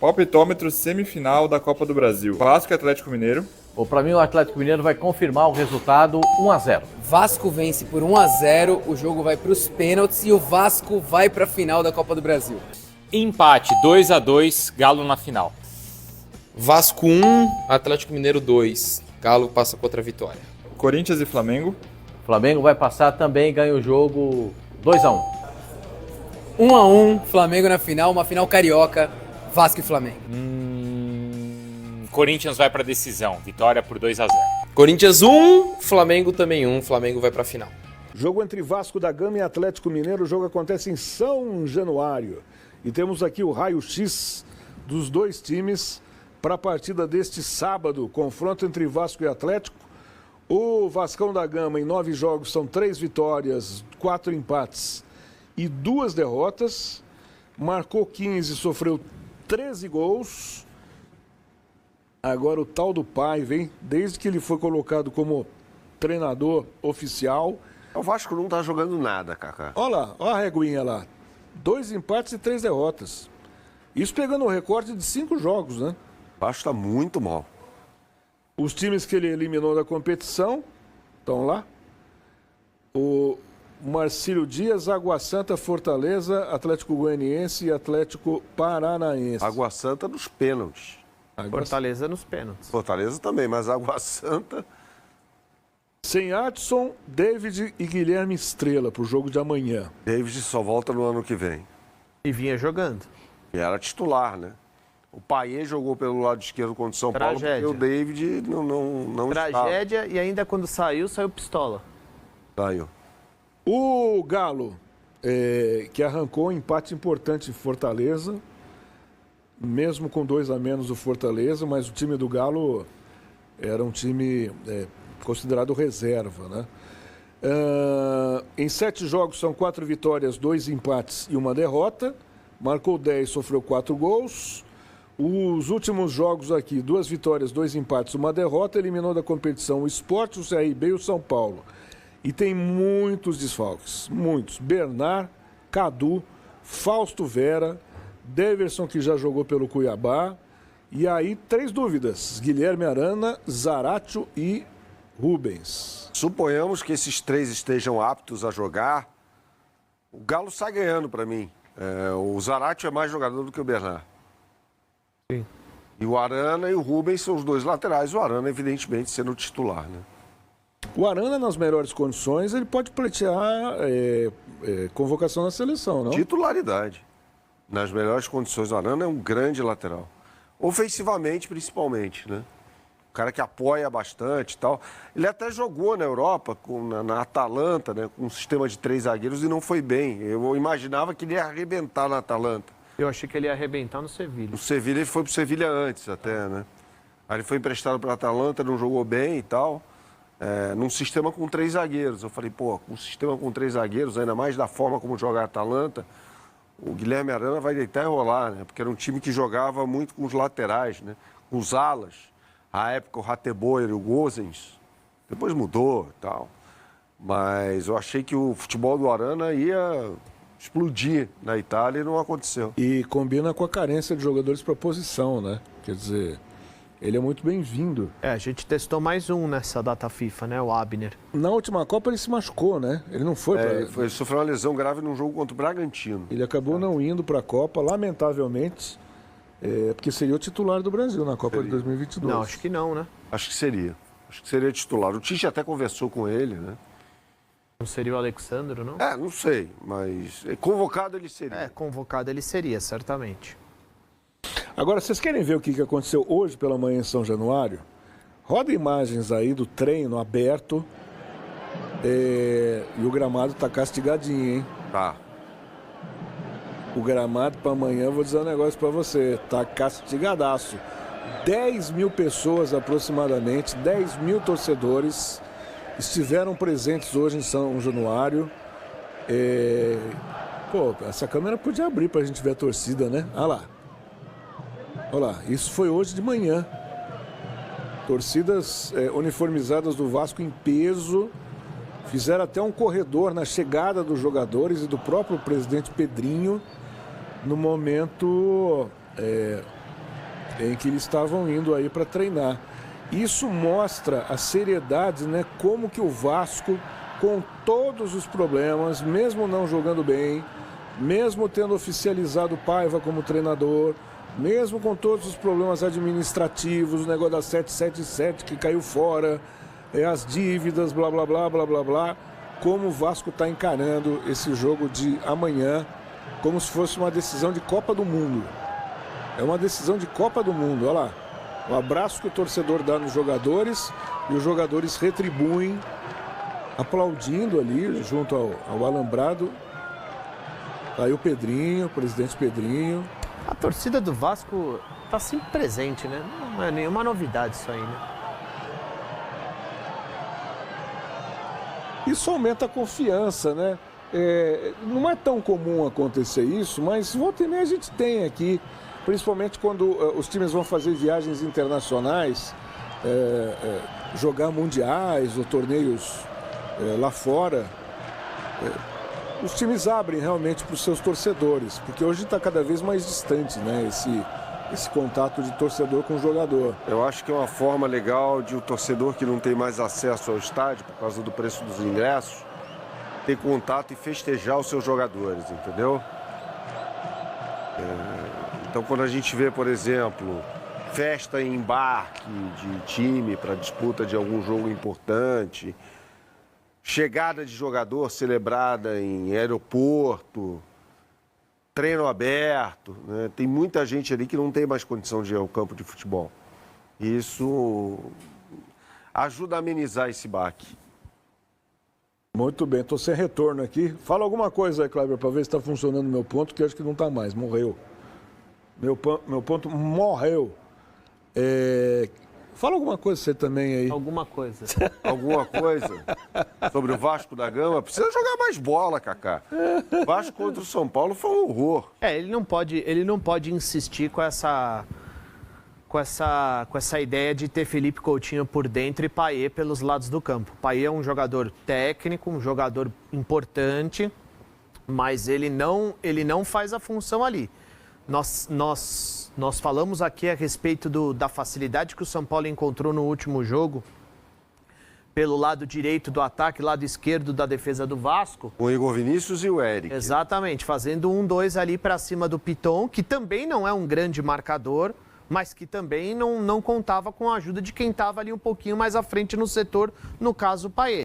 Palpitômetro semifinal da Copa do Brasil. Vasco e Atlético Mineiro. Para mim, o Atlético Mineiro vai confirmar o resultado 1-0. Vasco vence por 1-0, o jogo vai para os pênaltis e o Vasco vai para a final da Copa do Brasil. Empate, 2-2, Galo na final. Vasco 1, Atlético Mineiro 2. Galo passa contra a Vitória. Corinthians e Flamengo. Flamengo vai passar também, ganha o jogo 2-1. 1-1, Flamengo na final, uma final carioca, Vasco e Flamengo. Corinthians vai para decisão, vitória por 2-0. Corinthians 1, Flamengo também 1. Flamengo vai para a final. Jogo entre Vasco da Gama e Atlético Mineiro. O jogo acontece em São Januário. E temos aqui o raio-x dos dois times para a partida deste sábado. Confronto entre Vasco e Atlético. O Vascão da Gama, em 9 jogos, são 3 vitórias, 4 empates e 2 derrotas. Marcou 15, sofreu 13 gols. Agora o tal do Paiva, hein? Desde que ele foi colocado como treinador oficial. O Vasco não tá jogando nada, Kaká. Olha lá, olha a reguinha lá. 2 empates e 3 derrotas. Isso pegando o recorde de 5 jogos, né? O Vasco tá muito mal. Os times que ele eliminou da competição estão lá. O Marcílio Dias, Água Santa, Fortaleza, Atlético Goianiense e Atlético Paranaense. Água Santa nos pênaltis. Fortaleza nos pênaltis. Fortaleza também, mas Água Santa... Sem Adson, David e Guilherme Estrela para o jogo de amanhã. David só volta no ano que vem. E vinha jogando. E era titular, né? O Payet jogou pelo lado esquerdo contra o São Paulo, porque o David não Tragédia, estava. E ainda quando saiu pistola. Saiu. O Galo, que arrancou um empate importante em Fortaleza, mesmo com 2 a menos do Fortaleza, mas o time do Galo era um time considerado reserva, né? Em 7 jogos são 4 vitórias, 2 empates e 1 derrota. Marcou 10, sofreu 4 gols. Os últimos jogos aqui, 2 vitórias, 2 empates, 1 derrota. Eliminou da competição o Sport, o CRB e o São Paulo. E tem muitos desfalques, muitos. Bernard, Cadu, Fausto Vera, Deverson, que já jogou pelo Cuiabá. E aí, 3 dúvidas. Guilherme Arana, Zaratio e Rubens. Suponhamos que esses 3 estejam aptos a jogar. O Galo sai ganhando para mim. O Zaratio é mais jogador do que o Bernard. Sim. E o Arana e o Rubens são os 2 laterais. O Arana, evidentemente, sendo o titular, né? O Arana, nas melhores condições, ele pode pleitear convocação na seleção, não? Titularidade. Nas melhores condições, o Arana é um grande lateral. Ofensivamente, principalmente, né? O cara que apoia bastante e tal. Ele até jogou na Europa, na Atalanta, né? Com um sistema de 3 zagueiros e não foi bem. Eu imaginava que ele ia arrebentar na Atalanta. Eu achei que ele ia arrebentar no Sevilha. No Sevilha, ele foi pro Sevilha antes até, né? Aí ele foi emprestado para a Atalanta, não jogou bem e tal. Num sistema com 3 zagueiros. Eu falei, pô, um sistema com 3 zagueiros, ainda mais da forma como joga a Atalanta, o Guilherme Arana vai deitar e rolar, né? Porque era um time que jogava muito com os laterais, né? Com os alas. À época, o Rateboer e o Gozens. Depois mudou e tal. Mas eu achei que o futebol do Arana ia explodir na Itália e não aconteceu. E combina com a carência de jogadores para posição, né? Quer dizer, ele é muito bem-vindo. A gente testou mais um nessa data FIFA, né? O Abner. Na última Copa ele se machucou, né? Ele não foi para... Ele sofreu uma lesão grave num jogo contra o Bragantino. Ele acabou não indo para a Copa, lamentavelmente, porque seria o titular do Brasil na Copa de 2022. Não, acho que não, né? Acho que seria. Acho que seria titular. O Tite até conversou com ele, né? Não seria o Alexandro, não? Não sei, mas convocado ele seria. Convocado ele seria, certamente. Agora, vocês querem ver o que aconteceu hoje pela manhã em São Januário? Roda imagens aí do treino aberto e o gramado tá castigadinho, hein? Tá. O gramado para amanhã, vou dizer um negócio para você, tá castigadaço. 10 mil pessoas aproximadamente, 10 mil torcedores estiveram presentes hoje em São Januário. Essa câmera podia abrir para a gente ver a torcida, né? Olha lá. Olha lá, isso foi hoje de manhã. Torcidas uniformizadas do Vasco em peso. Fizeram até um corredor na chegada dos jogadores e do próprio presidente Pedrinho no momento em que eles estavam indo aí para treinar. Isso mostra a seriedade, né? Como que o Vasco, com todos os problemas, mesmo não jogando bem, mesmo tendo oficializado o Paiva como treinador, mesmo com todos os problemas administrativos, o negócio da 777 que caiu fora, as dívidas, blá, blá, blá, blá, blá, blá, como o Vasco está encarando esse jogo de amanhã como se fosse uma decisão de Copa do Mundo. É uma decisão de Copa do Mundo, olha lá. O abraço que o torcedor dá nos jogadores e os jogadores retribuem aplaudindo ali junto ao alambrado. Aí o Pedrinho, o presidente Pedrinho. A torcida do Vasco tá sempre presente, né? Não é nenhuma novidade isso aí, né? Isso aumenta a confiança, né? Não é tão comum acontecer isso, mas volta e meia a gente tem aqui, principalmente quando os times vão fazer viagens internacionais, jogar mundiais ou torneios lá fora. Os times abrem realmente para os seus torcedores, porque hoje está cada vez mais distante, né, esse contato de torcedor com o jogador. Eu acho que é uma forma legal de o torcedor que não tem mais acesso ao estádio por causa do preço dos ingressos, ter contato e festejar os seus jogadores, entendeu? Então quando a gente vê, por exemplo, festa em embarque de time para disputa de algum jogo importante, chegada de jogador celebrada em aeroporto, treino aberto, né? Tem muita gente ali que não tem mais condição de ir ao campo de futebol. Isso ajuda a amenizar esse baque. Muito bem, estou sem retorno aqui. Fala alguma coisa aí, Kleber, para ver se está funcionando o meu ponto, que eu acho que não está mais, morreu. Meu ponto morreu. Fala alguma coisa você também aí. Alguma coisa. Alguma coisa sobre o Vasco da Gama? Precisa jogar mais bola, Kaká. Vasco contra o São Paulo foi um horror. Ele não pode insistir com essa ideia de ter Felipe Coutinho por dentro e Payet pelos lados do campo. Payet é um jogador técnico, um jogador importante, mas ele não faz a função ali. Nós falamos aqui a respeito da facilidade que o São Paulo encontrou no último jogo pelo lado direito do ataque, lado esquerdo da defesa do Vasco. O Igor Vinícius e o Eric. Exatamente, fazendo 1-2 ali para cima do Piton, que também não é um grande marcador, mas que também não contava com a ajuda de quem estava ali um pouquinho mais à frente no setor, no caso o Payet.